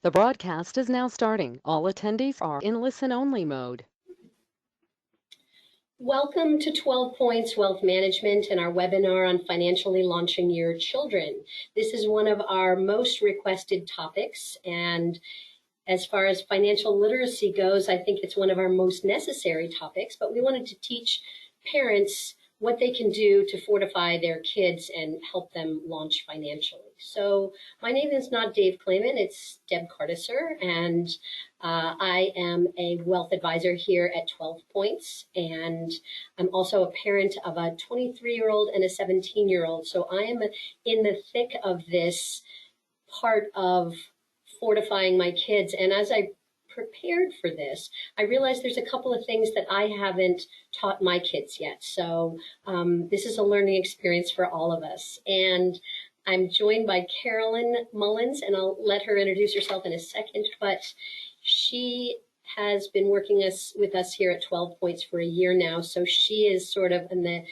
The broadcast is now starting. All attendees are in listen-only mode. Welcome to 12 Points Wealth Management and our webinar on financially launching your children. This is one of our most requested topics, and as far as financial literacy goes, I think it's one of our most necessary topics, but we wanted to teach parents what they can do to fortify their kids and help them launch financially. So my name is not Dave Clayman, it's Deb Cartisser, and I am a wealth advisor here at 12 Points, and I'm also a parent of a 23-year-old and a 17-year-old. So I am in the thick of this part of fortifying my kids. And as I prepared for this, I realized there's a couple of things that I haven't taught my kids yet. So this is a learning experience for all of us. And I'm joined by Carolyn Mullins, and I'll let her introduce herself in a second, but she has been working with us here at 12 Points for a year now. So she is sort of in the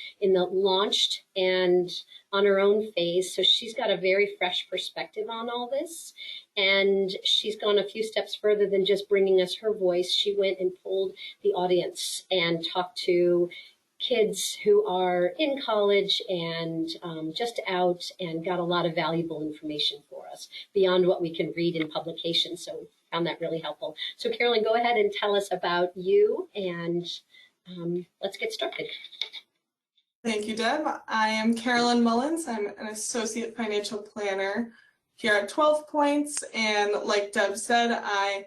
launched and on her own phase. So she's got a very fresh perspective on all this. And she's gone a few steps further than just bringing us her voice. She went and polled the audience and talked to kids who are in college and just out, and got a lot of valuable information for us beyond what we can read in publications. So we found that really helpful. So Carolyn, go ahead and tell us about you, and let's get started. Thank you, Deb. I am Carolyn Mullins. I'm an associate financial planner here at 12 Points, and like Deb said, I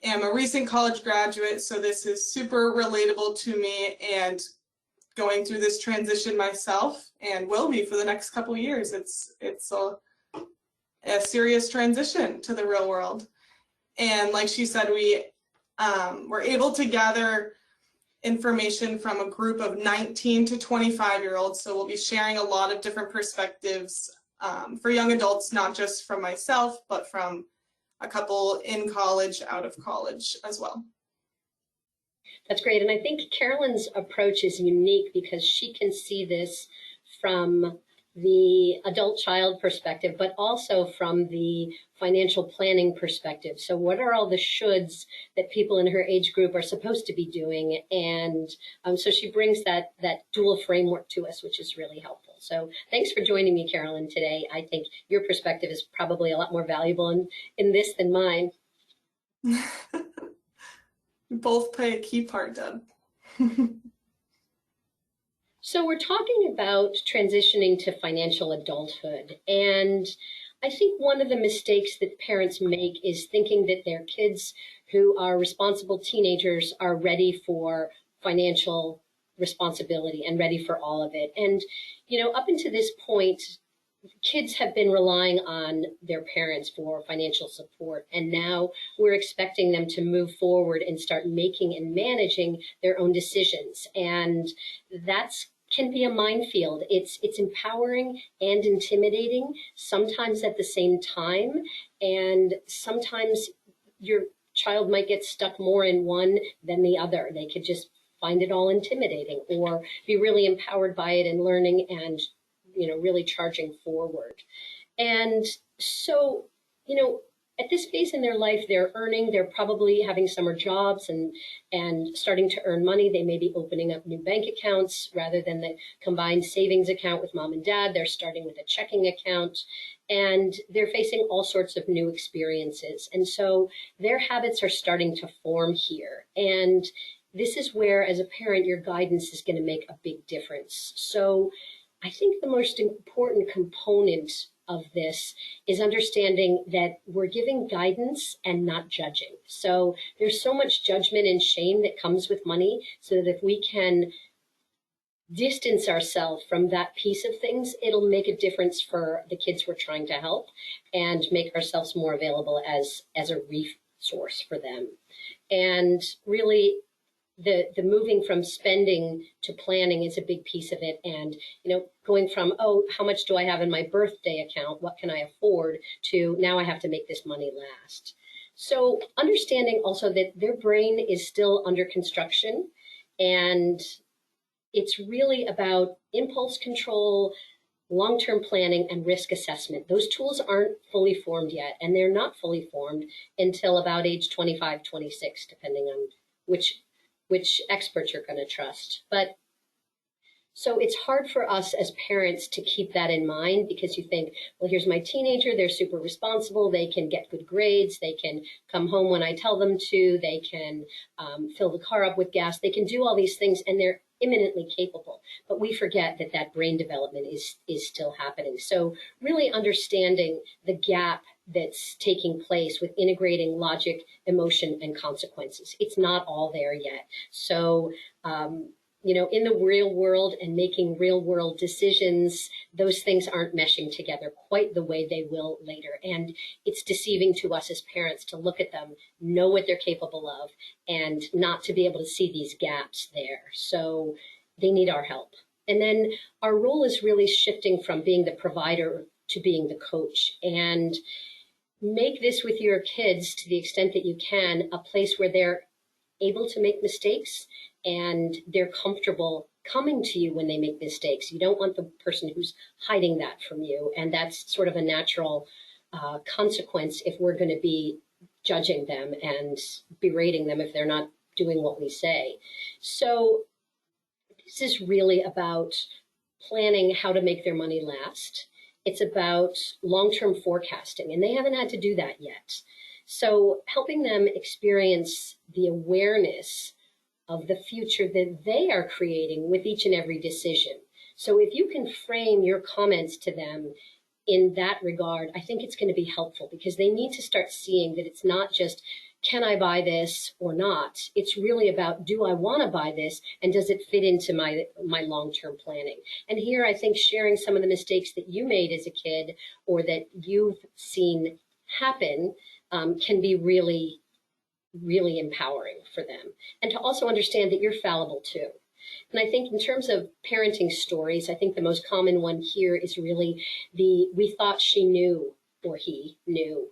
am a recent college graduate, so this is super relatable to me, and going through this transition myself, and will be for the next couple of years. It's a serious transition to the real world. And like she said, we were able to gather information from a group of 19 to 25-year-olds. So we'll be sharing a lot of different perspectives for young adults, not just from myself, but from a couple in college, out of college as well. That's great. And I think Carolyn's approach is unique because she can see this from the adult-child perspective, but also from the financial planning perspective. So what are all the shoulds that people in her age group are supposed to be doing? And so she brings that dual framework to us, which is really helpful. So thanks for joining me, Carolyn, today. I think your perspective is probably a lot more valuable in this than mine. We both play a key part, Deb. So we're talking about transitioning to financial adulthood. And I think one of the mistakes that parents make is thinking that their kids who are responsible teenagers are ready for financial responsibility and ready for all of it. And, you know, up until this point, kids have been relying on their parents for financial support, and now we're expecting them to move forward and start making and managing their own decisions. And that's can be a minefield. It's empowering and intimidating, sometimes at the same time, and sometimes your child might get stuck more in one than the other. They could just find it all intimidating, or be really empowered by it and learning and, you know, really charging forward. And so, you know, at this phase in their life, they're earning, they're probably having summer jobs and starting to earn money. They may be opening up new bank accounts rather than the combined savings account with mom and dad. They're starting with a checking account, and they're facing all sorts of new experiences. And so their habits are starting to form here. And this is where, as a parent, your guidance is going to make a big difference. So I think the most important component of this is understanding that we're giving guidance and not judging. So there's so much judgment and shame that comes with money, so that if we can distance ourselves from that piece of things, it'll make a difference for the kids we're trying to help, and make ourselves more available as a resource for them. And really, the moving from spending to planning is a big piece of it. And, you know, going from, oh, how much do I have in my birthday account? What can I afford? To now I have to make this money last. So understanding also that their brain is still under construction, and it's really about impulse control, long-term planning, and risk assessment. Those tools aren't fully formed yet, and they're not fully formed until about age 25, 26, depending on which expert you're going to trust. But so it's hard for us as parents to keep that in mind, because you think, well, here's my teenager, they're super responsible, they can get good grades, they can come home when I tell them to, they can fill the car up with gas, they can do all these things, and they're imminently capable. But we forget that that brain development is still happening. So really understanding the gap that's taking place with integrating logic, emotion, and consequences. It's not all there yet. So in the real world and making real world decisions, those things aren't meshing together quite the way they will later. And it's deceiving to us as parents to look at them, know what they're capable of, and not to be able to see these gaps there. So they need our help. And then our role is really shifting from being the provider to being the coach. And make this with your kids, to the extent that you can, a place where they're able to make mistakes and they're comfortable coming to you when they make mistakes. You don't want the person who's hiding that from you. And that's sort of a natural consequence if we're going to be judging them and berating them if they're not doing what we say. So this is really about planning how to make their money last. It's about long-term forecasting, and they haven't had to do that yet. So helping them experience the awareness of the future that they are creating with each and every decision. So if you can frame your comments to them in that regard, I think it's going to be helpful, because they need to start seeing that it's not just, can I buy this or not? It's really about, do I want to buy this, and does it fit into my long-term planning? And here I think sharing some of the mistakes that you made as a kid or that you've seen happen can be really, really empowering for them. And to also understand that you're fallible too. And I think in terms of parenting stories, I think the most common one here is really the "we thought she knew" or "he knew"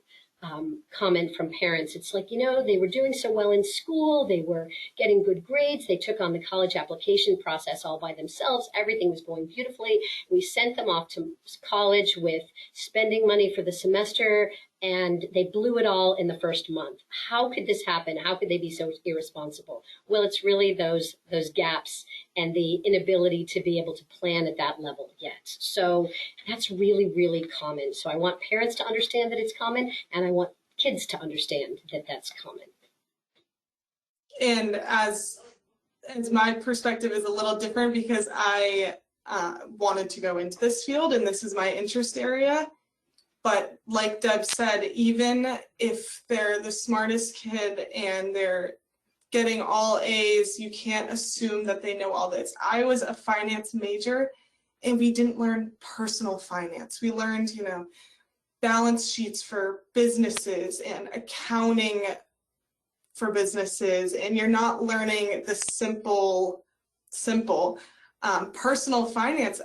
comment from parents. It's like, they were doing so well in school, they were getting good grades, they took on the college application process all by themselves, everything was going beautifully. We sent them off to college with spending money for the semester, and they blew it all in the first month. How could this happen? How could they be so irresponsible? Well, it's really those gaps and the inability to be able to plan at that level yet. So that's really, really common. So I want parents to understand that it's common, and I want kids to understand that that's common. And as my perspective is a little different, because I wanted to go into this field and this is my interest area. But like Deb said, even if they're the smartest kid and they're getting all A's, you can't assume that they know all this. I was a finance major, and we didn't learn personal finance. We learned, balance sheets for businesses and accounting for businesses, and you're not learning the simple personal finance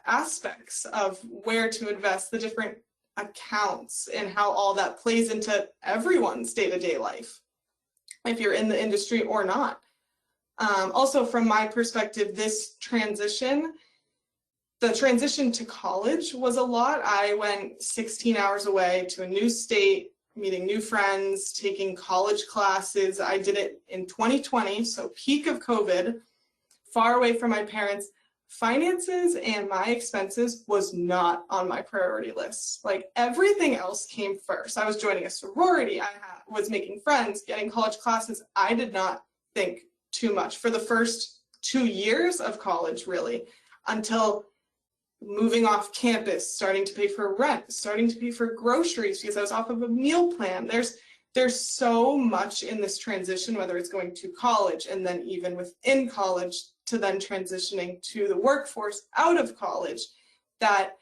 aspects of where to invest, the different accounts, and how all that plays into everyone's day-to-day life, if you're in the industry or not. Also, from my perspective, the transition to college was a lot. I went 16 hours away to a new state, meeting new friends, taking college classes. I did it in 2020, so peak of COVID, far away from my parents. Finances and my expenses was not on my priority list. Like, everything else came first. I was joining a sorority, I was making friends, getting college classes. I did not think too much for the first 2 years of college, really, until moving off campus, starting to pay for rent, starting to pay for groceries because I was off of a meal plan. There's so much in this transition, whether it's going to college and then even within college to then transitioning to the workforce out of college, that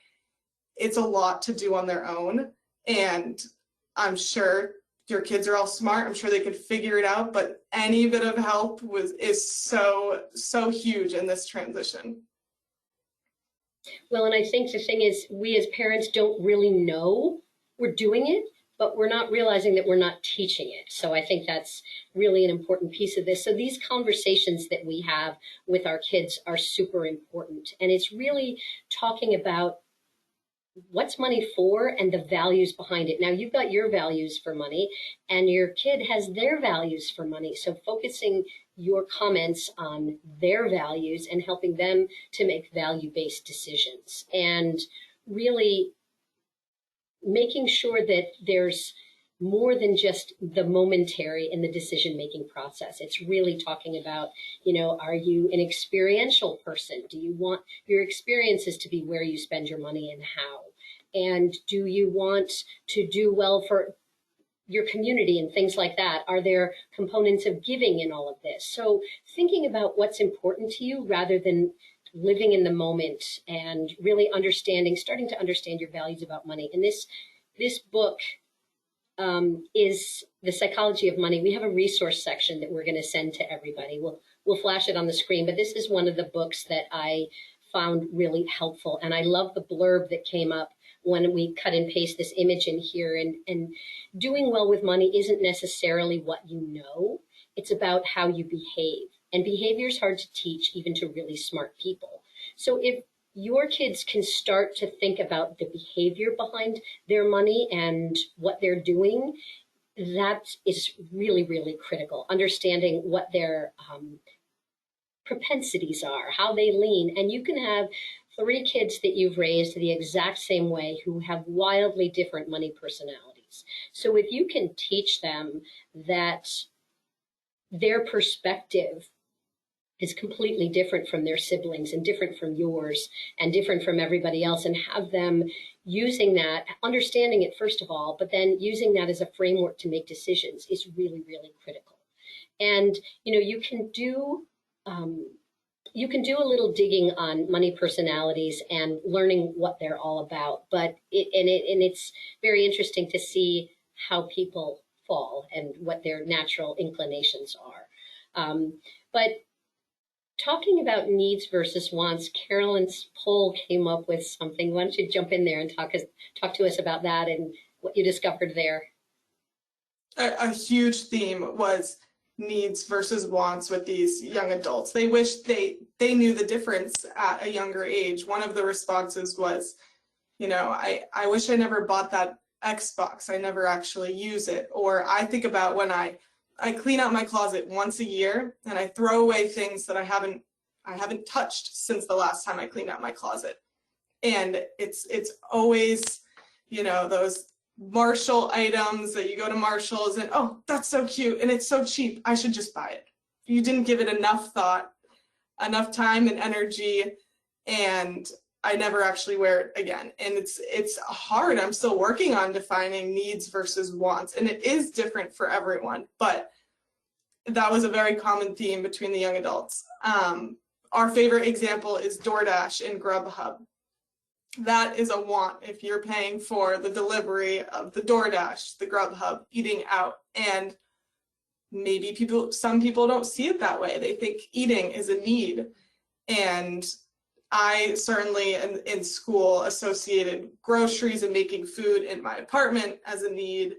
it's a lot to do on their own. And I'm sure your kids are all smart. I'm sure they could figure it out, but any bit of help is so huge in this transition. Well, and I think the thing is, we as parents don't really know we're doing it but we're not realizing that we're not teaching it. So I think that's really an important piece of this. So these conversations that we have with our kids are super important. And it's really talking about what's money for and the values behind it. Now you've got your values for money and your kid has their values for money. So focusing your comments on their values and helping them to make value-based decisions, and really making sure that there's more than just the momentary in the decision-making process. It's really talking about, are you an experiential person? Do you want your experiences to be where you spend your money and how? And do you want to do well for your community and things like that? Are there components of giving in all of this? So thinking about what's important to you rather than living in the moment, and really starting to understand your values about money. And this book is The Psychology of Money. We have a resource section that we're going to send to everybody. We'll flash it on the screen, but this is one of the books that I found really helpful. And I love the blurb that came up when we cut and paste this image in here. And doing well with money isn't necessarily what you know. It's about how you behave. And behavior is hard to teach, even to really smart people. So if your kids can start to think about the behavior behind their money and what they're doing, that is really, really critical. Understanding what their propensities are, how they lean. And you can have 3 kids that you've raised the exact same way who have wildly different money personalities. So if you can teach them that their perspective is completely different from their siblings and different from yours and different from everybody else, and have them using that, understanding it first of all, but then using that as a framework to make decisions is really, really critical. And, you can do a little digging on money personalities and learning what they're all about, but it's very interesting to see how people fall and what their natural inclinations are. But talking about needs versus wants, Carolyn's poll came up with something. Why don't you jump in there and talk to us about that and what you discovered there? A huge theme was needs versus wants with these young adults. They wish they knew the difference at a younger age. One of the responses was, I wish I never bought that Xbox. I never actually use it. Or I think about when I clean out my closet once a year and I throw away things that I haven't touched since the last time I cleaned out my closet. And it's always, those Marshall items that you go to Marshall's and, oh, that's so cute and it's so cheap, I should just buy it. You didn't give it enough thought, enough time and energy, and I never actually wear it again. And it's hard. I'm still working on defining needs versus wants, and it is different for everyone, but that was a very common theme between the young adults. Our favorite example is DoorDash and Grubhub. That is a want if you're paying for the delivery of the DoorDash, the Grubhub, eating out. And maybe some people don't see it that way. They think eating is a need. And I certainly in school associated groceries and making food in my apartment as a need,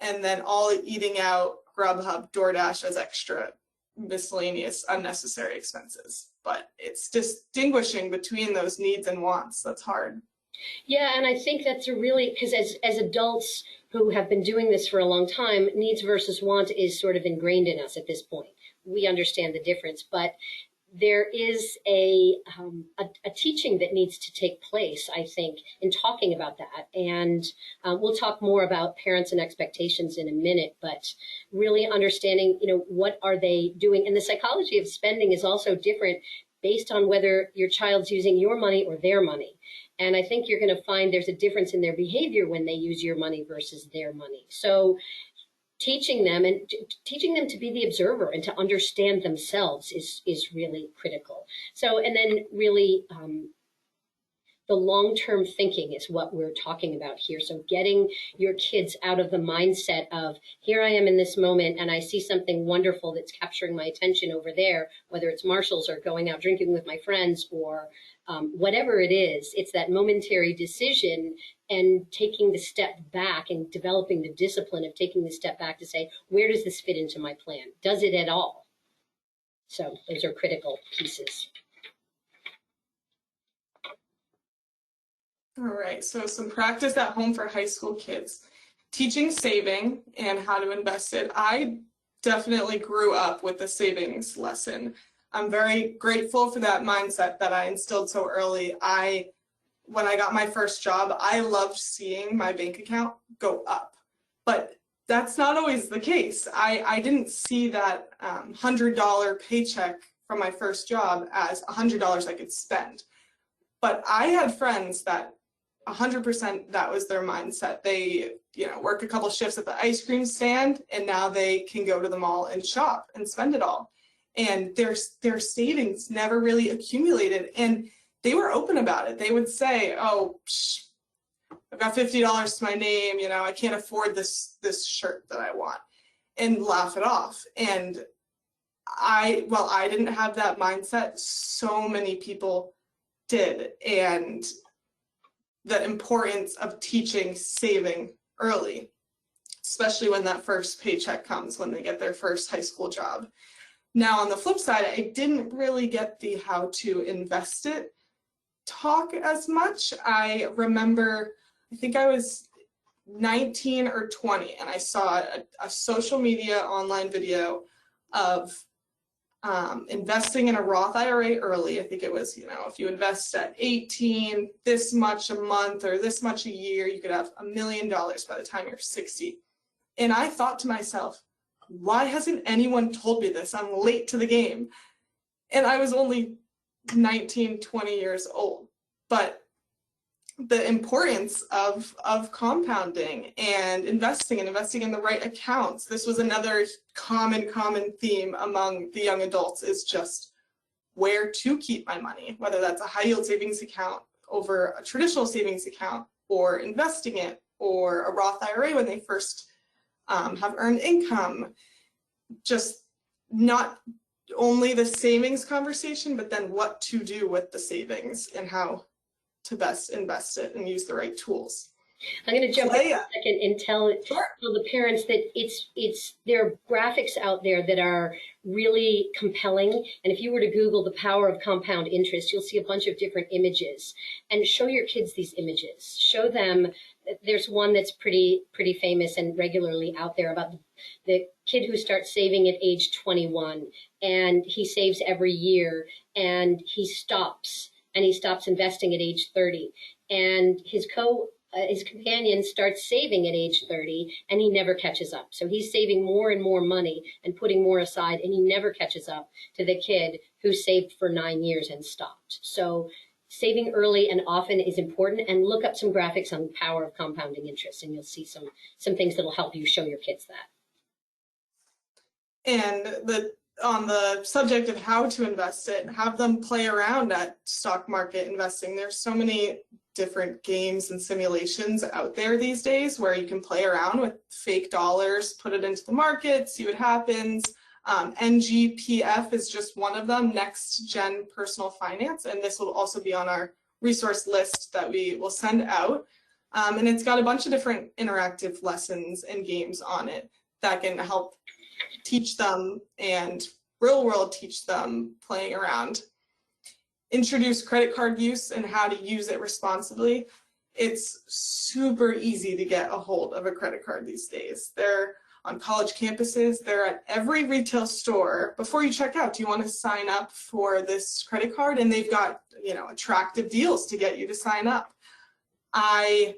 and then all eating out, Grubhub, DoorDash as extra miscellaneous unnecessary expenses. But it's distinguishing between those needs and wants that's hard. Yeah, and I think that's because as adults who have been doing this for a long time, needs versus want is sort of ingrained in us at this point. We understand the difference, but there is a teaching that needs to take place, I think, in talking about that. And we'll talk more about parents and expectations in a minute, but really understanding, what are they doing? And the psychology of spending is also different based on whether your child's using your money or their money. And I think you're going to find there's a difference in their behavior when they use your money versus their money. So teaching them to be the observer and to understand themselves is really critical. So, and then really the long-term thinking is what we're talking about here. So getting your kids out of the mindset of, here I am in this moment and I see something wonderful that's capturing my attention over there, whether it's Marshall's or going out drinking with my friends or whatever it is. It's that momentary decision and taking the step back and developing the discipline of taking the step back to say, where does this fit into my plan? Does it at all? So those are critical pieces. All right, so some practice at home for high school kids. Teaching saving and how to invest it. I definitely grew up with the savings lesson. I'm very grateful for that mindset that I instilled so early. When I got my first job, I loved seeing my bank account go up, but that's not always the case. I didn't see that $100 paycheck from my first job as $100 I could spend. But I had friends that 100% that was their mindset. They, work a couple shifts at the ice cream stand and now they can go to the mall and shop and spend it all. And their savings never really accumulated. And they were open about it. They would say, oh, I've got $50 to my name, I can't afford this shirt that I want, and laugh it off. And I didn't have that mindset. So many people did. And the importance of teaching saving early, especially when that first paycheck comes, when they get their first high school job. Now, on the flip side, I didn't really get the how to invest it talk as much. I remember, I think I was 19 or 20, and I saw a social media online video of investing in a Roth IRA early. I think it was, if you invest at 18, this much a month or this much a year, you could have $1 million by the time you're 60. And I thought to myself, why hasn't anyone told me this? I'm late to the game. And I was only 19, 20 years old. But the importance of compounding and investing in the right accounts. This was another common theme among the young adults, is just where to keep my money, whether that's a high yield savings account over a traditional savings account, or investing it, or a Roth IRA when they first have earned income. Just not only the savings conversation, but then what to do with the savings and how to best invest it and use the right tools. I'm going to jump in a second and tell the parents that there are graphics out there that are really compelling. And if you were to Google the power of compound interest, you'll see a bunch of different images. And show your kids these images. Show them. There's one that's pretty famous and regularly out there about the kid who starts saving at age 21, and he saves every year, and he stops investing at age 30, and his companion starts saving at age 30, and he never catches up. So he's saving more and more money and putting more aside, and he never catches up to the kid who saved for 9 years and stopped. So saving early and often is important, and look up some graphics on the power of compounding interest, and you'll see some things that'll help you show your kids that. And on the subject of how to invest it, have them play around at stock market investing. There's so many different games and simulations out there these days where you can play around with fake dollars, put it into the market, see what happens. NGPF is just one of them, Next Gen Personal Finance, and this will also be on our resource list that we will send out. And it's got a bunch of different interactive lessons and games on it that can help teach them and real world teach them playing around. Introduce credit card use and how to use it responsibly. It's super easy to get a hold of a credit card these days. They're on college campuses, they're at every retail store. Before you check out, do you want to sign up for this credit card? And they've got, attractive deals to get you to sign up. I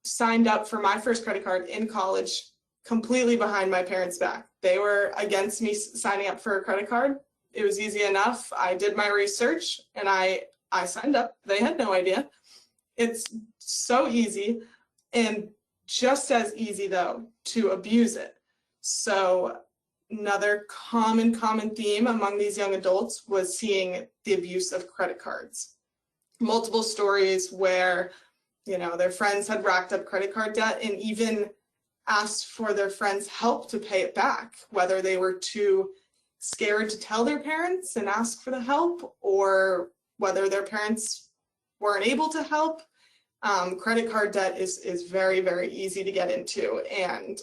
signed up for my first credit card in college completely behind my parents' back. They were against me signing up for a credit card. It was easy enough. I did my research and I signed up. They had no idea. It's so easy, and just as easy though to abuse it. So another common theme among these young adults was seeing the abuse of credit cards. multiple stories where, you know, their friends had racked up credit card debt and even asked for their friends' help to pay it back, whether they were too scared to tell their parents and ask for the help, or whether their parents weren't able to help. Credit card debt is very, very easy to get into. And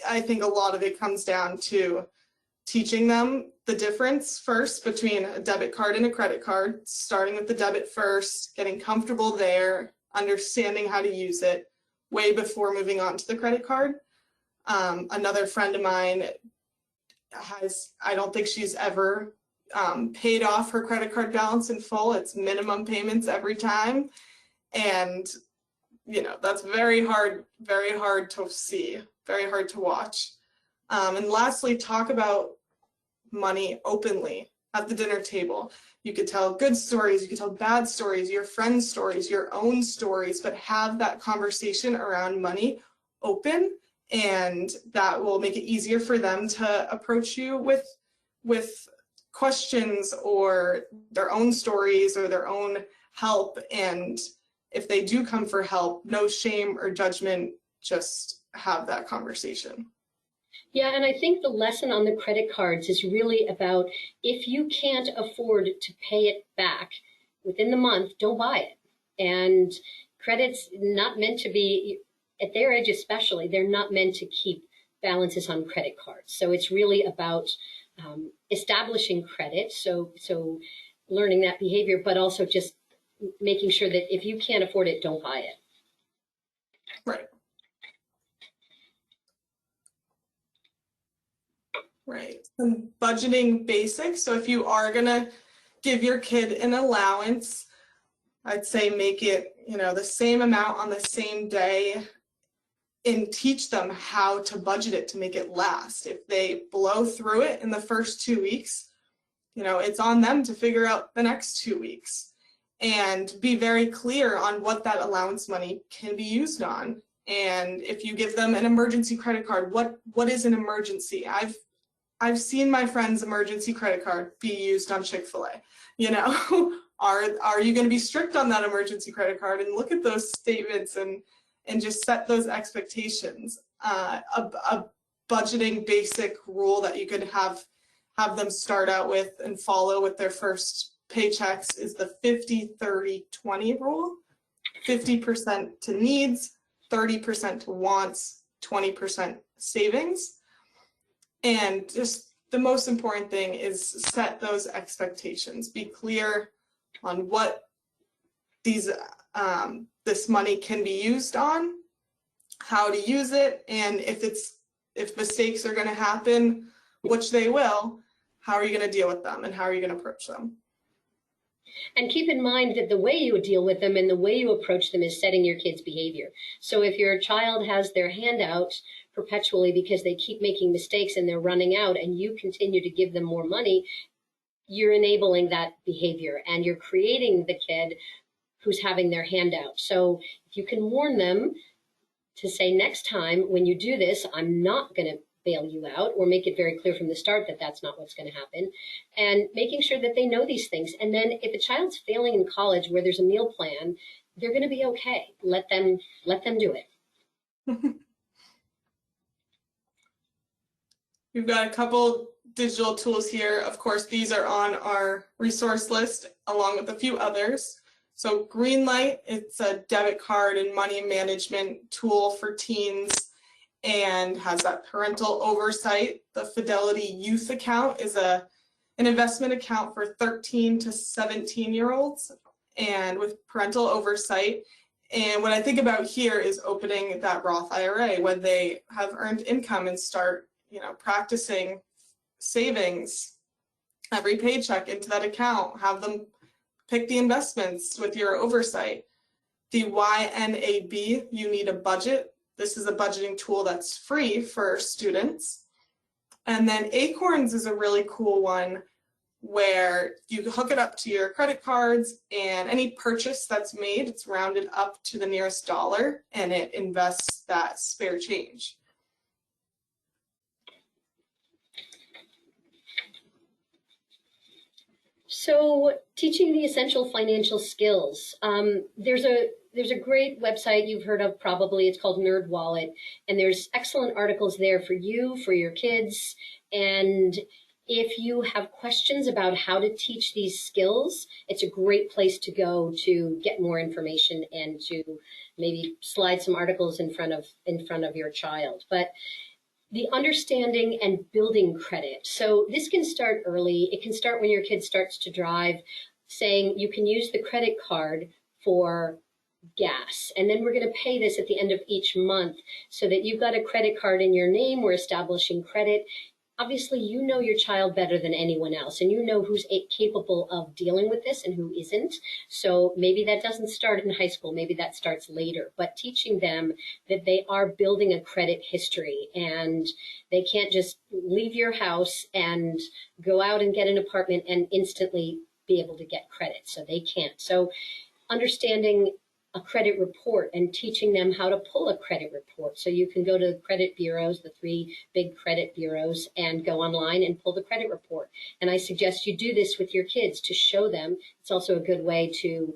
I think a lot of it comes down to teaching them the difference first between a debit card and a credit card, starting with the debit first, getting comfortable there, understanding how to use it way before moving on to the credit card. Another friend of mine I don't think she's ever paid off her credit card balance in full. It's minimum payments every time. And, you know, that's very hard to see, very hard to watch. And lastly, talk about money openly at the dinner table. You could tell good stories, you could tell bad stories, your friends' stories, your own stories, but have that conversation around money open, and that will make it easier for them to approach you with questions or their own stories or their own help. And if they do come for help, no shame or judgment, just have that conversation. Yeah, and I think the lesson on the credit cards is really about, if you can't afford to pay it back within the month, don't buy it. And credit's not meant to be, at their age especially, they're not meant to keep balances on credit cards. So it's really about establishing credit, so learning that behavior, but also just making sure that if you can't afford it, don't buy it. Right. Right. Some budgeting basics. So if you are going to give your kid an allowance, I'd say make it, you know, the same amount on the same day, and teach them how to budget it to make it last. If they blow through it in the first 2 weeks, you know, it's on them to figure out the next 2 weeks, and be very clear on what that allowance money can be used on. And if you give them an emergency credit card, what is an emergency? I've seen my friend's emergency credit card be used on Chick-fil-A. You know, are you going to be strict on that emergency credit card and look at those statements and just set those expectations? A budgeting basic rule that you could have them start out with and follow with their first paychecks is the 50-30-20 rule. 50% to needs, 30% to wants, 20% savings. And just the most important thing is set those expectations. Be clear on what these this money can be used on, how to use it, and if mistakes are going to happen, which they will, how are you going to deal with them and how are you going to approach them? And keep in mind that the way you deal with them and the way you approach them is setting your kids' behavior. So if your child has their hand out perpetually because they keep making mistakes and they're running out, and you continue to give them more money, you're enabling that behavior and you're creating the kid who's having their hand out. So if you can warn them to say, next time when you do this, I'm not going to bail you out, or make it very clear from the start that that's not what's going to happen, and making sure that they know these things. And then if a child's failing in college where there's a meal plan, they're going to be okay. Let them do it. We've got a couple digital tools here. Of course, these are on our resource list along with a few others. So Greenlight, it's a debit card and money management tool for teens and has that parental oversight. The Fidelity Youth Account is an investment account for 13 to 17-year-olds and with parental oversight. And what I think about here is opening that Roth IRA when they have earned income and start, you know, practicing savings every paycheck into that account. Have them pick the investments with your oversight. The YNAB, you need a budget. This is a budgeting tool that's free for students. And then Acorns is a really cool one where you hook it up to your credit cards, and any purchase that's made, it's rounded up to the nearest dollar, and it invests that spare change. So, teaching the essential financial skills. There's a great website you've heard of probably. It's called Nerd Wallet, and there's excellent articles there for you, for your kids, and if you have questions about how to teach these skills, it's a great place to go to get more information and to maybe slide some articles in front of your child. But the understanding and building credit. So this can start early. It can start when your kid starts to drive, saying you can use the credit card for gas. And then we're going to pay this at the end of each month so that you've got a credit card in your name. We're establishing credit. Obviously, you know your child better than anyone else, and you know who's capable of dealing with this and who isn't. So maybe that doesn't start in high school. Maybe that starts later. But teaching them that they are building a credit history and they can't just leave your house and go out and get an apartment and instantly be able to get credit. So they can't. So understanding a credit report and teaching them how to pull a credit report. So you can go to credit bureaus, the 3 big credit bureaus, and go online and pull the credit report. And I suggest you do this with your kids to show them. It's also a good way to,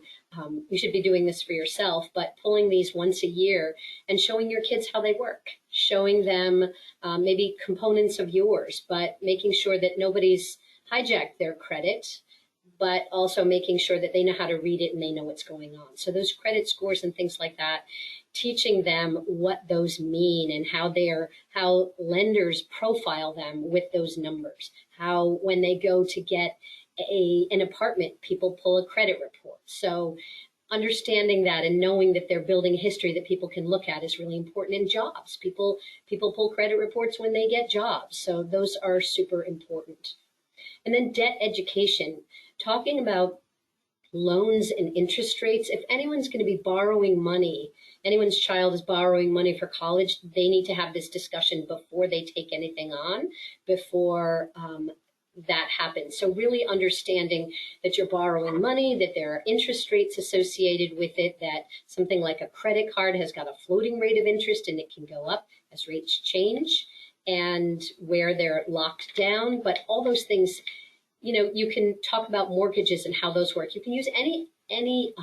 you should be doing this for yourself, but pulling these once a year and showing your kids how they work, showing them maybe components of yours, but making sure that nobody's hijacked their credit, but also making sure that they know how to read it and they know what's going on. So those credit scores and things like that, teaching them what those mean and how lenders profile them with those numbers, how when they go to get an apartment, people pull a credit report. So understanding that and knowing that they're building a history that people can look at is really important. In jobs, people pull credit reports when they get jobs. So those are super important. And then debt education. Talking about loans and interest rates. If anyone's going to be borrowing money, anyone's child is borrowing money for college, they need to have this discussion before they take anything on, before that happens. So really understanding that you're borrowing money, that there are interest rates associated with it, that something like a credit card has got a floating rate of interest and it can go up as rates change, and where they're locked down. But all those things, you can talk about mortgages and how those work. You can use any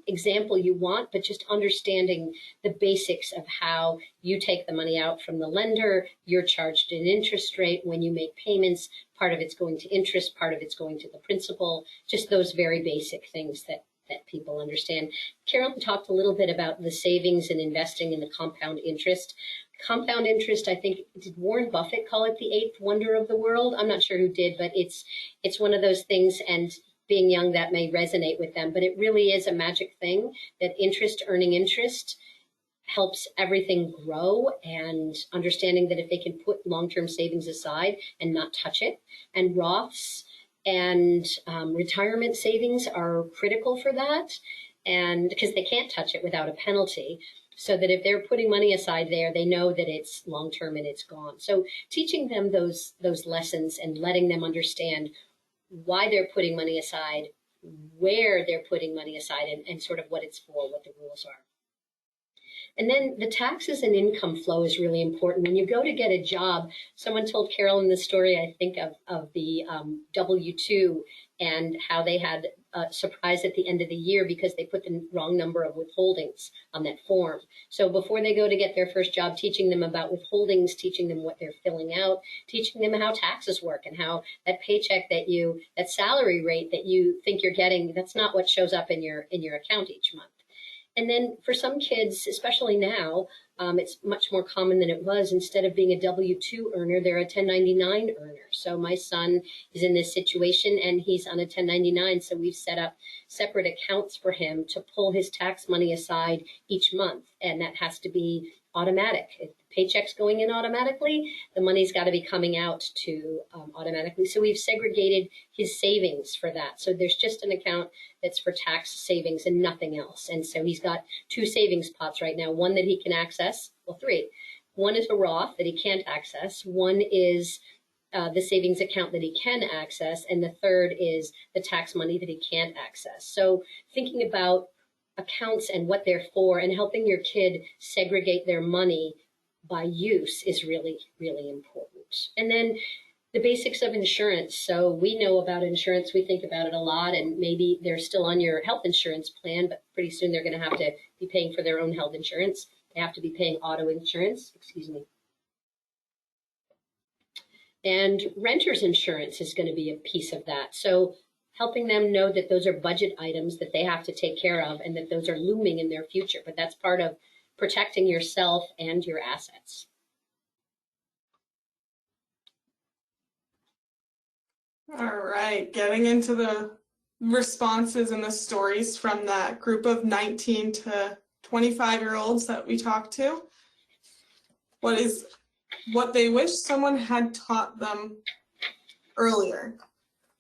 example you want, but just understanding the basics of how you take the money out from the lender, you're charged an interest rate when you make payments. Part of it's going to interest, part of it's going to the principal, just those very basic things that people understand. Carolyn talked a little bit about the savings and investing in the compound interest. Compound interest, I think, did Warren Buffett call it the 8th wonder of the world? I'm not sure who did, but it's one of those things, and being young, that may resonate with them, but it really is a magic thing that earning interest helps everything grow, and understanding that if they can put long-term savings aside and not touch it, and Roths and retirement savings are critical for that, and because they can't touch it without a penalty. So that if they're putting money aside there, they know that it's long-term and it's gone. So teaching them those lessons and letting them understand why they're putting money aside, where they're putting money aside, and sort of what it's for, what the rules are. And then the taxes and income flow is really important. When you go to get a job, someone told Carolyn the story, I think, of the W-2 and how they had a surprise at the end of the year because they put the wrong number of withholdings on that form. So before they go to get their first job, teaching them about withholdings, teaching them what they're filling out, teaching them how taxes work and how that paycheck that salary rate that you think you're getting, that's not what shows up in your account each month. And then for some kids, especially now, it's much more common than it was. Instead of being a W-2 earner, they're a 1099 earner. So my son is in this situation and he's on a 1099. So we've set up separate accounts for him to pull his tax money aside each month. And that has to be automatic. If the paycheck's going in automatically, the money's got to be coming out to automatically. So we've segregated his savings for that. So there's just an account that's for tax savings and nothing else. And so he's got 2 savings pots right now, one that he can access, well, 3. One is a Roth that he can't access. One is the savings account that he can access. And the third is the tax money that he can't access. So thinking about accounts and what they're for and helping your kid segregate their money by use is really, really important. And then the basics of insurance. So we know about insurance, we think about it a lot, and maybe they're still on your health insurance plan, but pretty soon they're going to have to be paying for their own health insurance. They have to be paying auto insurance, excuse me. And renter's insurance is going to be a piece of that. So helping them know that those are budget items that they have to take care of and that those are looming in their future. But that's part of protecting yourself and your assets. All right, getting into the responses and the stories from that group of 19 to 25-year-olds that we talked to. What they wish someone had taught them earlier.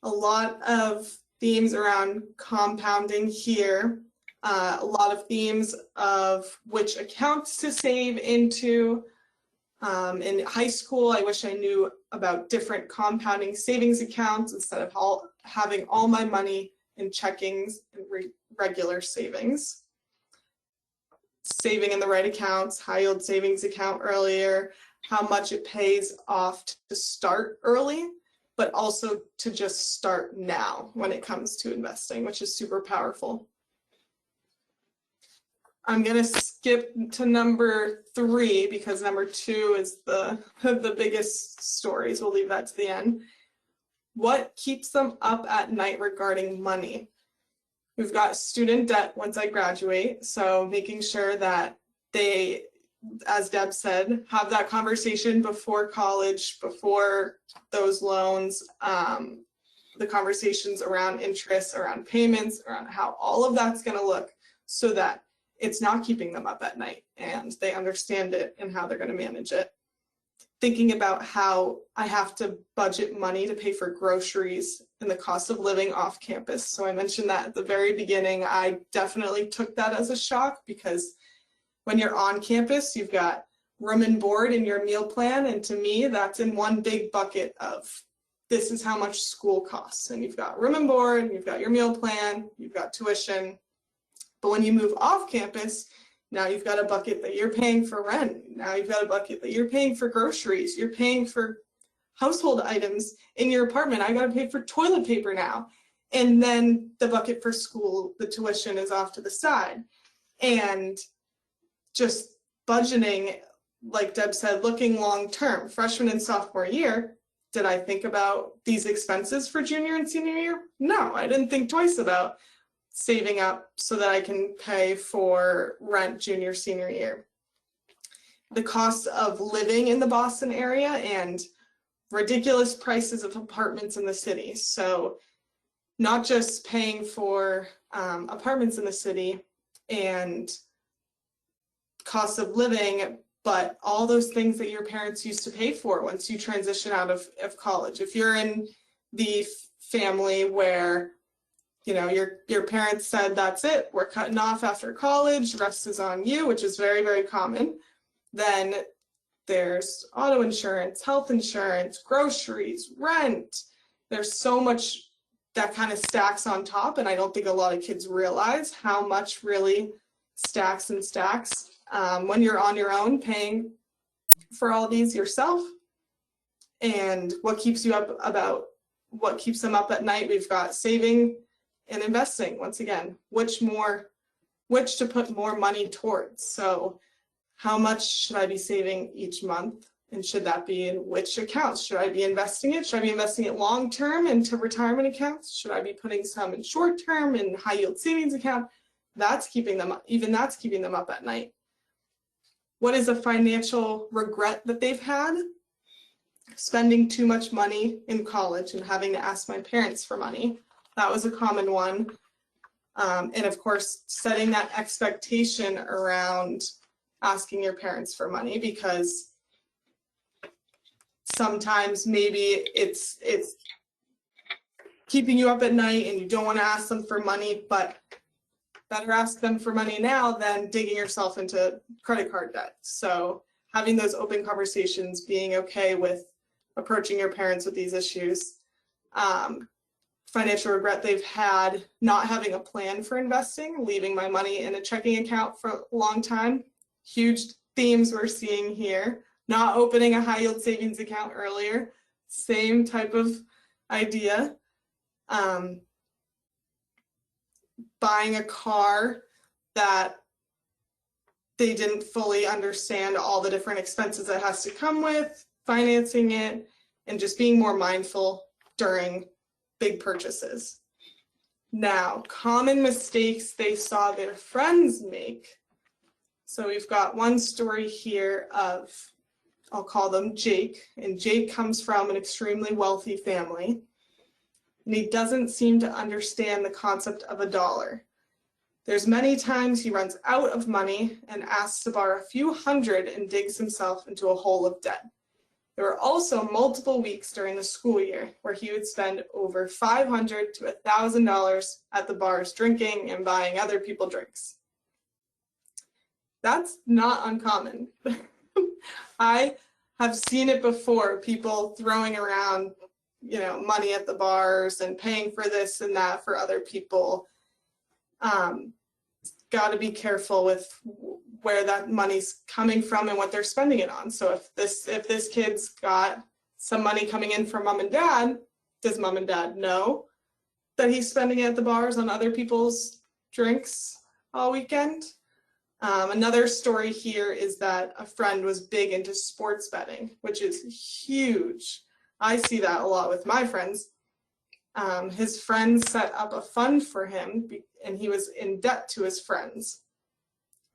A lot of themes around compounding here, a lot of themes of which accounts to save into. In high school, I wish I knew about different compounding savings accounts instead of having all my money in checkings and regular savings. Saving in the right accounts, high yield savings account earlier, how much it pays off to start early, but also to just start now when it comes to investing, which is super powerful. I'm going to skip to number 3 because number 2 is the biggest stories. We'll leave that to the end. What keeps them up at night regarding money? We've got student debt once I graduate, so making sure that they, as Deb said, have that conversation before college, before those loans, the conversations around interest, around payments, around how all of that's going to look so that it's not keeping them up at night and they understand it and how they're going to manage it. Thinking about how I have to budget money to pay for groceries and the cost of living off campus. So I mentioned that at the very beginning. I definitely took that as a shock because when you're on campus, you've got room and board in your meal plan. And to me, that's in one big bucket of this is how much school costs. And you've got room and board, you've got your meal plan, you've got tuition. But when you move off campus, now you've got a bucket that you're paying for rent. Now you've got a bucket that you're paying for groceries. You're paying for household items in your apartment. I got to pay for toilet paper now. And then the bucket for school, the tuition is off to the side. And just budgeting, like Deb said, looking long term. Freshman and sophomore year, did I think about these expenses for junior and senior year? No, I didn't think twice about saving up so that I can pay for rent junior, senior year. The cost of living in the Boston area and ridiculous prices of apartments in the city. So not just paying for apartments in the city and cost of living, but all those things that your parents used to pay for once you transition out of college. If you're in the family where your parents said, that's it, we're cutting off after college, rest is on you, which is very, very common. Then there's auto insurance, health insurance, groceries, rent. There's so much that kind of stacks on top. And I don't think a lot of kids realize how much really stacks and stacks when you're on your own paying for all these yourself. And what keeps you up what keeps them up at night? We've got saving and investing. Once again, which to put more money towards. So how much should I be saving each month? And should that be in which accounts? Should I be investing it? Should I be investing it long term into retirement accounts? Should I be putting some in short term in high yield savings account? That's keeping them up, even that's keeping them up at night. What is a financial regret that they've had? Spending too much money in college and having to ask my parents for money. That was a common one. And of course, setting that expectation around asking your parents for money, because sometimes maybe it's keeping you up at night and you don't want to ask them for money, but better ask them for money now than digging yourself into credit card debt. So having those open conversations, being okay with approaching your parents with these issues. Financial regret they've had not having a plan for investing, leaving my money in a checking account for a long time. Huge themes we're seeing here. Not opening a high yield savings account earlier. same type of idea. Buying a car that they didn't fully understand all the different expenses it has to come with, financing it, and just being more mindful during big purchases. Now, common mistakes they saw their friends make. So we've got one story here of, I'll call them Jake, and Jake comes from an extremely wealthy family, and he doesn't seem to understand the concept of a dollar. There's many times he runs out of money and asks to borrow a few hundred and digs himself into a hole of debt. There were also multiple weeks during the school year where he would spend over $500 to $1,000 at the bars drinking and buying other people drinks. That's not uncommon. I have seen it before, people throwing around, money at the bars and paying for this and that for other people. Got to be careful with where that money's coming from and what they're spending it on. So if this kid's got some money coming in from mom and dad, does mom and dad know that he's spending it at the bars on other people's drinks all weekend? Another story here is that a friend was big into sports betting, which is huge. I see that a lot with my friends. His friends set up a fund for him, and he was in debt to his friends.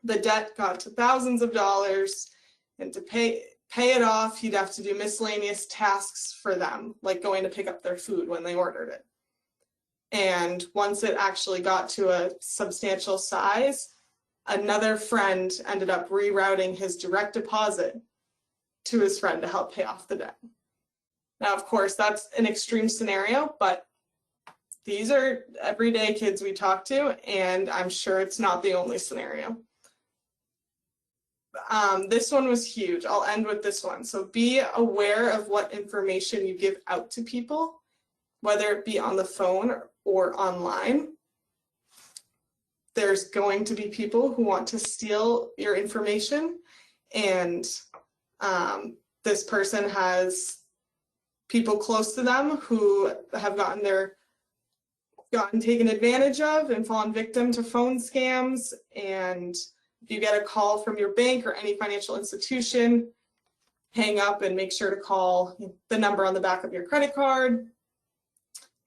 The debt got to thousands of dollars, and to pay it off, he'd have to do miscellaneous tasks for them, like going to pick up their food when they ordered it. And once it actually got to a substantial size, another friend ended up rerouting his direct deposit to his friend to help pay off the debt. Now, of course, that's an extreme scenario, but these are everyday kids we talk to, and I'm sure it's not the only scenario. This one was huge. I'll end with this one. So be aware of what information you give out to people, whether it be on the phone or online. There's going to be people who want to steal your information, and this person has people close to them who have gotten taken advantage of and fallen victim to phone scams. And if you get a call from your bank or any financial institution, hang up and make sure to call the number on the back of your credit card,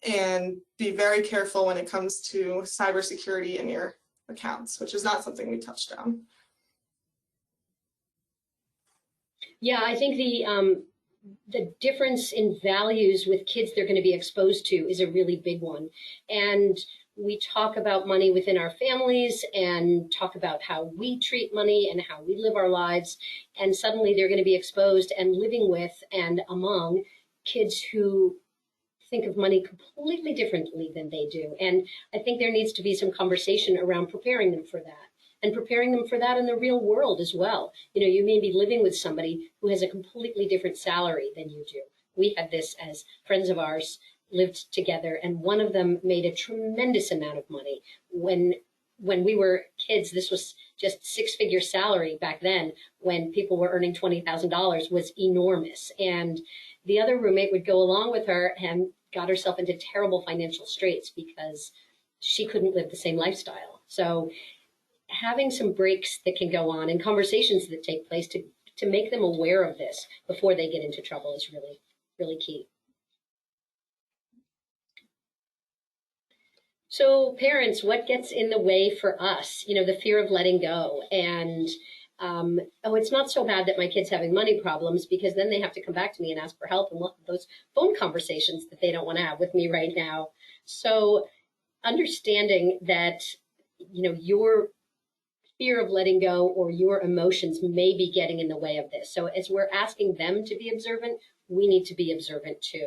and be very careful when it comes to cybersecurity in your accounts, which is not something we touched on. Yeah, I think the difference in values with kids they're going to be exposed to is a really big one. And we talk about money within our families and talk about how we treat money and how we live our lives. And suddenly they're going to be exposed and living with and among kids who think of money completely differently than they do. And I think there needs to be some conversation around preparing them for that, and preparing them for that in the real world as well. You may be living with somebody who has a completely different salary than you do. We had this as friends of ours lived together, and one of them made a tremendous amount of money. When we were kids, this was just six-figure salary back then, when people were earning $20,000 was enormous. And the other roommate would go along with her and got herself into terrible financial straits because she couldn't live the same lifestyle. So having some breaks that can go on and conversations that take place to make them aware of this before they get into trouble is really, really key. So parents, what gets in the way for us? The fear of letting go. And, it's not so bad that my kid's having money problems, because then they have to come back to me and ask for help and look at those phone conversations that they don't want to have with me right now. So understanding that, your fear of letting go or your emotions may be getting in the way of this. So as we're asking them to be observant, we need to be observant too.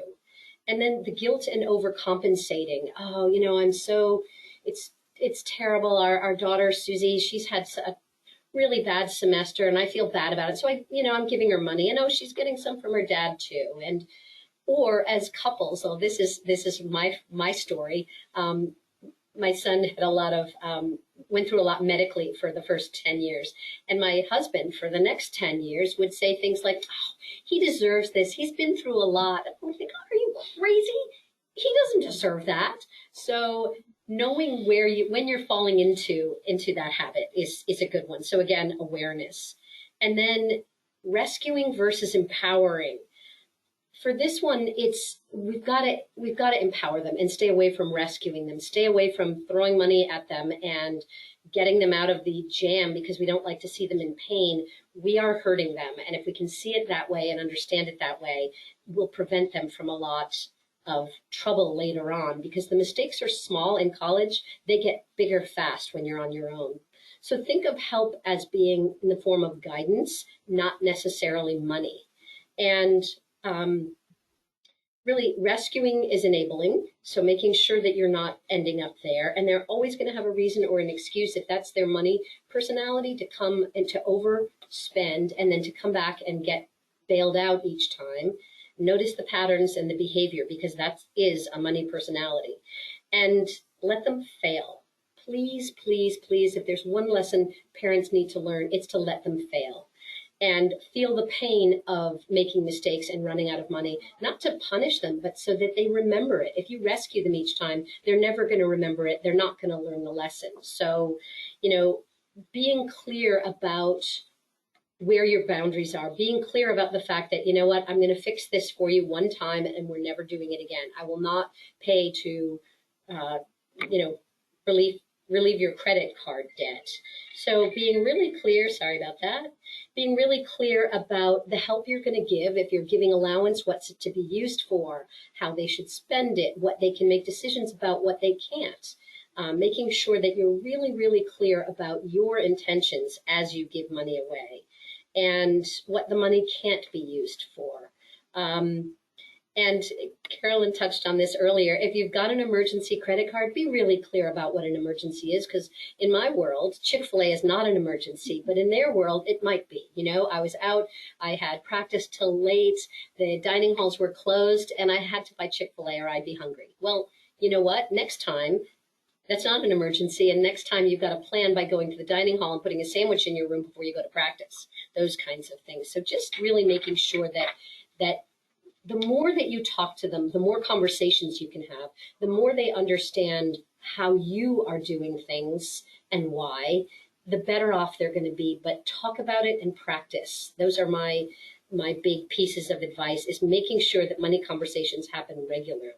And then the guilt and overcompensating. Oh, it's terrible. Our daughter, Susie, she's had a really bad semester and I feel bad about it. So I'm giving her money, and she's getting some from her dad too. Or as couples, this is my story. My son had a lot of went through a lot medically for the first 10 years. And my husband, for the next 10 years, would say things like, oh, he deserves this. He's been through a lot. And we think, are you crazy? He doesn't deserve that. So knowing when you're falling into that habit is a good one. So again, awareness. And then rescuing versus empowering. For this one, it's we've got to empower them and stay away from rescuing them, stay away from throwing money at them and getting them out of the jam because we don't like to see them in pain. We are hurting them, and if we can see it that way and understand it that way, we'll prevent them from a lot of trouble later on, because the mistakes are small in college. They get bigger fast when you're on your own. So think of help as being in the form of guidance, not necessarily money. And really, rescuing is enabling, so making sure that you're not ending up there. And they're always going to have a reason or an excuse, if that's their money personality, to come and to overspend and then to come back and get bailed out each time. Notice the patterns and the behavior, because that is a money personality. And let them fail. Please, please, please, if there's one lesson parents need to learn, it's to let them fail and feel the pain of making mistakes and running out of money, not to punish them, but so that they remember it. If you rescue them each time, they're never going to remember it. They're not going to learn the lesson. So, being clear about where your boundaries are, being clear about the fact that, you know what, I'm going to fix this for you one time and we're never doing it again. I will not pay to, relieve your credit card debt. So being really clear, sorry about that, being really clear about the help you're going to give. If you're giving allowance, what's it to be used for, how they should spend it, what they can make decisions about, what they can't. Making sure that you're really, really clear about your intentions as you give money away and what the money can't be used for. And Carolyn touched on this earlier. If you've got an emergency credit card, be really clear about what an emergency is, because in my world, Chick-fil-A is not an emergency, but in their world, it might be. I was out, I had practice till late, the dining halls were closed, and I had to buy Chick-fil-A or I'd be hungry. Well, you know what? Next time, that's not an emergency, and next time you've got a plan by going to the dining hall and putting a sandwich in your room before you go to practice, those kinds of things. So just really making sure that the more that you talk to them, the more conversations you can have, the more they understand how you are doing things and why, the better off they're going to be. But talk about it and practice. Those are my big pieces of advice, is making sure that money conversations happen regularly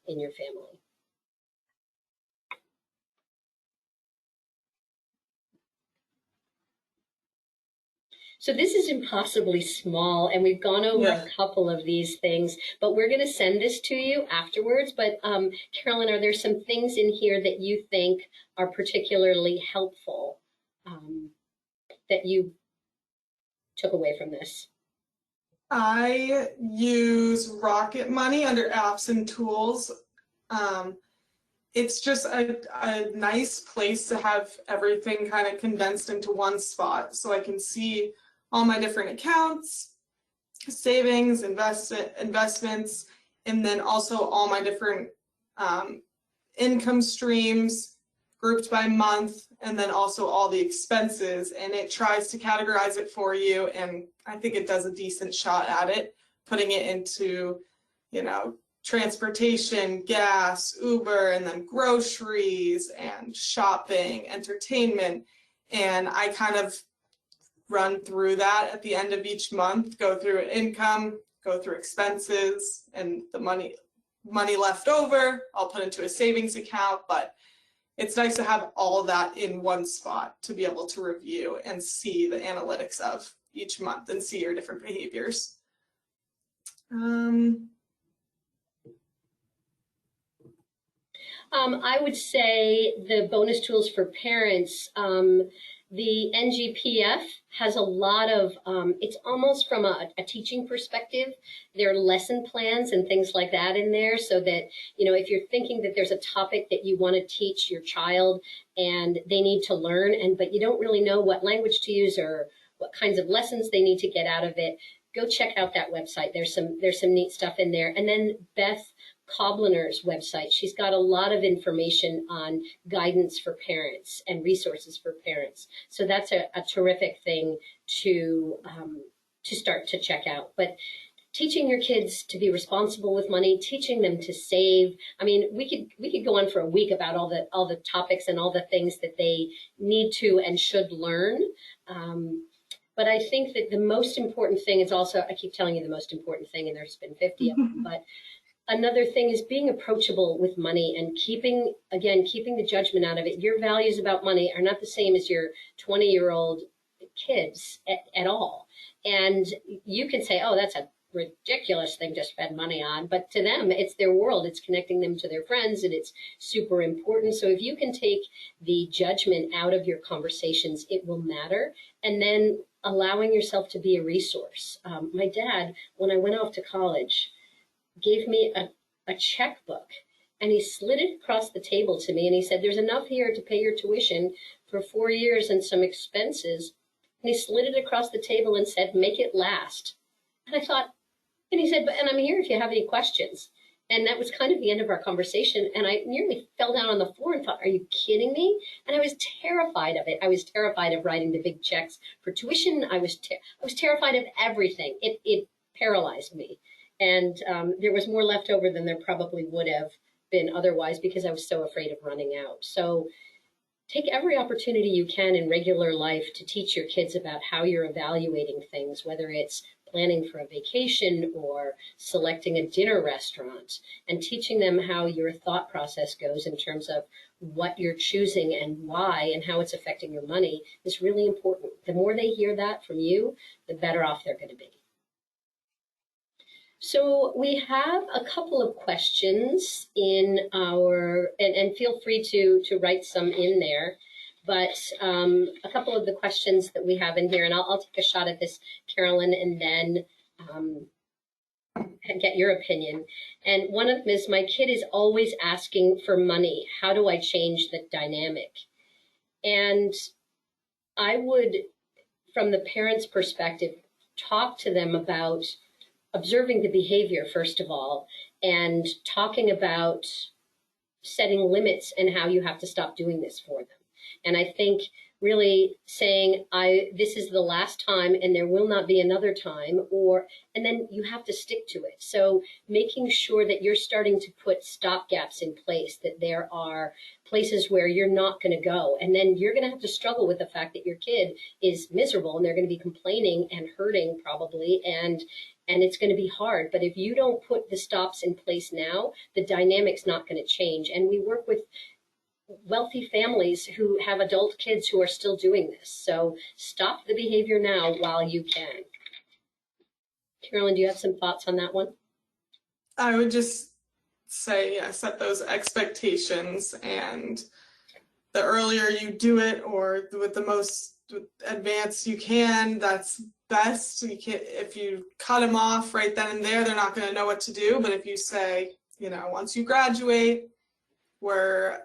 in your family. So this is impossibly small, and we've gone over a couple of these things, but we're going to send this to you afterwards. But Carolyn, are there some things in here that you think are particularly helpful that you took away from this? I use Rocket Money under apps and tools. It's just a nice place to have everything kind of condensed into one spot, so I can see all my different accounts, savings, investments, and then also all my different income streams grouped by month, and then also all the expenses. And it tries to categorize it for you, and I think it does a decent shot at it, putting it into, transportation, gas, Uber, and then groceries and shopping, entertainment. And I kind of run through that at the end of each month, go through income, go through expenses, and the money left over, I'll put into a savings account. But it's nice to have all that in one spot to be able to review and see the analytics of each month and see your different behaviors. I would say the bonus tools for parents, the NGPF has a lot of, it's almost from a teaching perspective. There are lesson plans and things like that in there, so that, if you're thinking that there's a topic that you want to teach your child and they need to learn, but you don't really know what language to use or what kinds of lessons they need to get out of it, go check out that website. There's some neat stuff in there. And then Beth Cobbler's website. She's got a lot of information on guidance for parents and resources for parents. So that's a terrific thing to start to check out. But teaching your kids to be responsible with money, teaching them to save. I mean, we could go on for a week about all the topics and all the things that they need to and should learn. But I think that the most important thing is also, I keep telling you the most important thing, and there's been 50 of them, but another thing is being approachable with money and keeping the judgment out of it. Your values about money are not the same as your 20-year-old kids at all. And you can say, oh, that's a ridiculous thing to spend money on, but to them, it's their world. It's connecting them to their friends, and it's super important. So if you can take the judgment out of your conversations, it will matter. And then allowing yourself to be a resource. My dad, when I went off to college, gave me a checkbook, and he slid it across the table to me, and he said, there's enough here to pay your tuition for 4 years and some expenses. And he slid it across the table and said, make it last. And I thought, and he said, and I'm here if you have any questions. And that was kind of the end of our conversation. And I nearly fell down on the floor and thought, are you kidding me? And I was terrified of it. I was terrified of writing the big checks for tuition. I was terrified of everything. It paralyzed me. And there was more left over than there probably would have been otherwise, because I was so afraid of running out. So take every opportunity you can in regular life to teach your kids about how you're evaluating things, whether it's planning for a vacation or selecting a dinner restaurant, and teaching them how your thought process goes in terms of what you're choosing and why and how it's affecting your money is really important. The more they hear that from you, the better off they're going to be. So we have a couple of questions in our, and feel free to write some in there, but a couple of the questions that we have in here, and I'll take a shot at this, Carolyn, and then get your opinion. And one of them is, my kid is always asking for money. How do I change the dynamic? And I would, from the parent's perspective, talk to them about observing the behavior, first of all, and talking about setting limits and how you have to stop doing this for them. And I think really saying, this is the last time and there will not be another time, and then you have to stick to it. So making sure that you're starting to put stopgaps in place, that there are places where you're not going to go. And then you're going to have to struggle with the fact that your kid is miserable and they're going to be complaining and hurting probably, and it's going to be hard. But if you don't put the stops in place now, the dynamic's not going to change. And we work with wealthy families who have adult kids who are still doing this. So stop the behavior now while you can. Carolyn, do you have some thoughts on that one? I would just say, yeah, set those expectations, and the earlier you do it, or with the most advanced you can, that's best. You can't, if you cut them off right then and there, they're not going to know what to do. But if you say, once you graduate, we're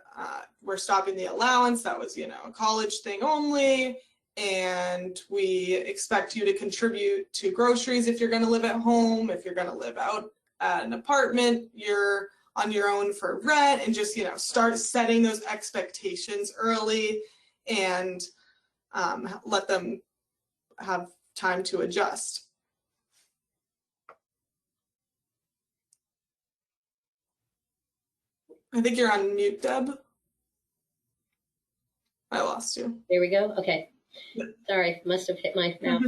stopping the allowance, that was, a college thing only, and we expect you to contribute to groceries if you're going to live at home. If you're going to live out at an apartment, you're on your own for rent, and just, start setting those expectations early, and let them have time to adjust. I think you're on mute, Deb. I lost you. There we go. Okay. Sorry, must have hit my mouth.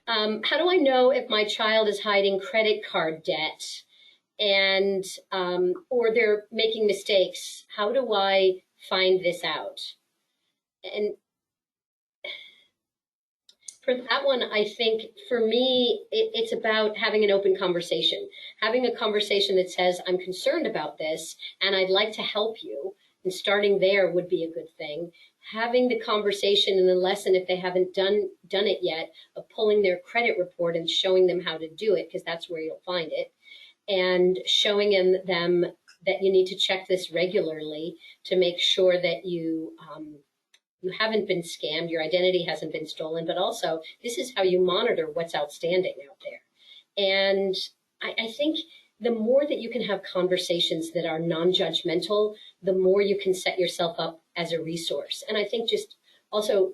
How do I know if my child is hiding credit card debt and or they're making mistakes? How do I find this out? And for that one, I think for me, it's about having an open conversation, having a conversation that says, I'm concerned about this and I'd like to help you. And starting there would be a good thing. Having the conversation and the lesson, if they haven't done it yet, of pulling their credit report and showing them how to do it, because that's where you'll find it, and showing them that you need to check this regularly to make sure that you haven't been scammed, your identity hasn't been stolen, but also this is how you monitor what's outstanding out there. And I think the more that you can have conversations that are non-judgmental, the more you can set yourself up as a resource. And I think just also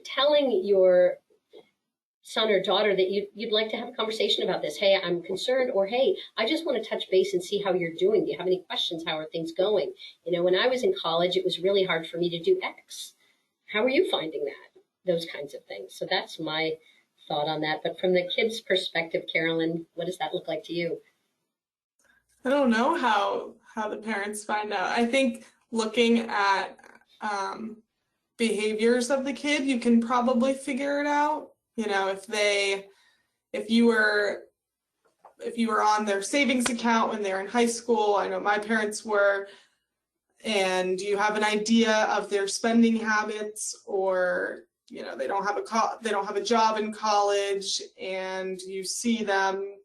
telling your son or daughter that you'd like to have a conversation about this. Hey, I'm concerned, or hey, I just want to touch base and see how you're doing. Do you have any questions? How are things going? You know, when I was in college, it was really hard for me to do X. How are you finding that? Those kinds of things. So that's my thought on that. But from the kids' perspective, Carolyn, what does that look like to you? I don't know how the parents find out. I think looking at behaviors of the kid, you can probably figure it out. You know, if you were on their savings account when they're in high school, I know my parents were, and you have an idea of their spending habits, or you know, they don't have a job in college, and you see them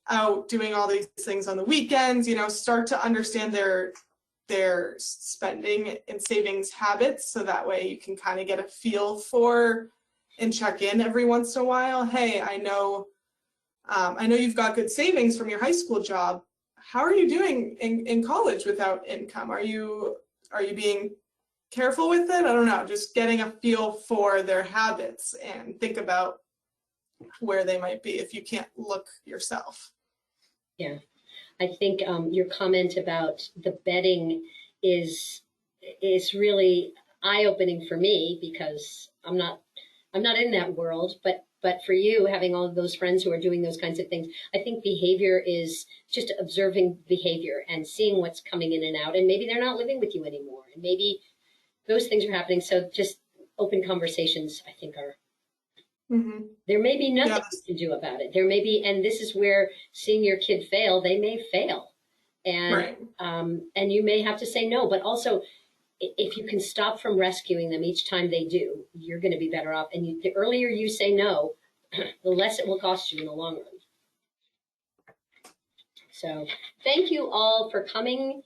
out doing all these things on the weekends, you know, start to understand their spending and savings habits, so that way you can kind of get a feel for and check in every once in a while. Hey, I know you've got good savings from your high school job. How are you doing in college without income? Are you being careful with it? I don't know, just getting a feel for their habits and think about where they might be if you can't look yourself. Yeah, I think your comment about the betting is really eye-opening for me, because I'm not in that world, but for you, having all of those friends who are doing those kinds of things, I think behavior is just observing behavior and seeing what's coming in and out, and maybe they're not living with you anymore, and maybe those things are happening. So just open conversations, I think, are. Mm-hmm. There may be nothing you can do about it. There may be, and this is where seeing your kid fail, they may fail, and right. And you may have to say no. But also, if you can stop from rescuing them each time they do, you're going to be better off. And the earlier you say no, the less it will cost you in the long run. So thank you all for coming.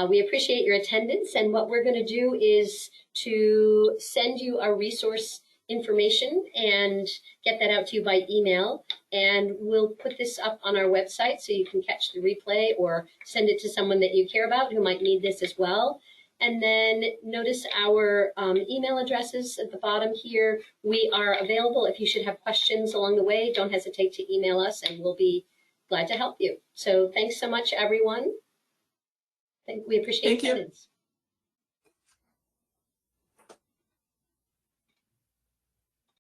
We appreciate your attendance. And what we're going to do is to send you our resource information and get that out to you by email. And we'll put this up on our website so you can catch the replay or send it to someone that you care about who might need this as well. And then notice our email addresses at the bottom here. We are available if you should have questions along the way. Don't hesitate to email us and we'll be glad to help you. So thanks so much, everyone. We appreciate your attendance.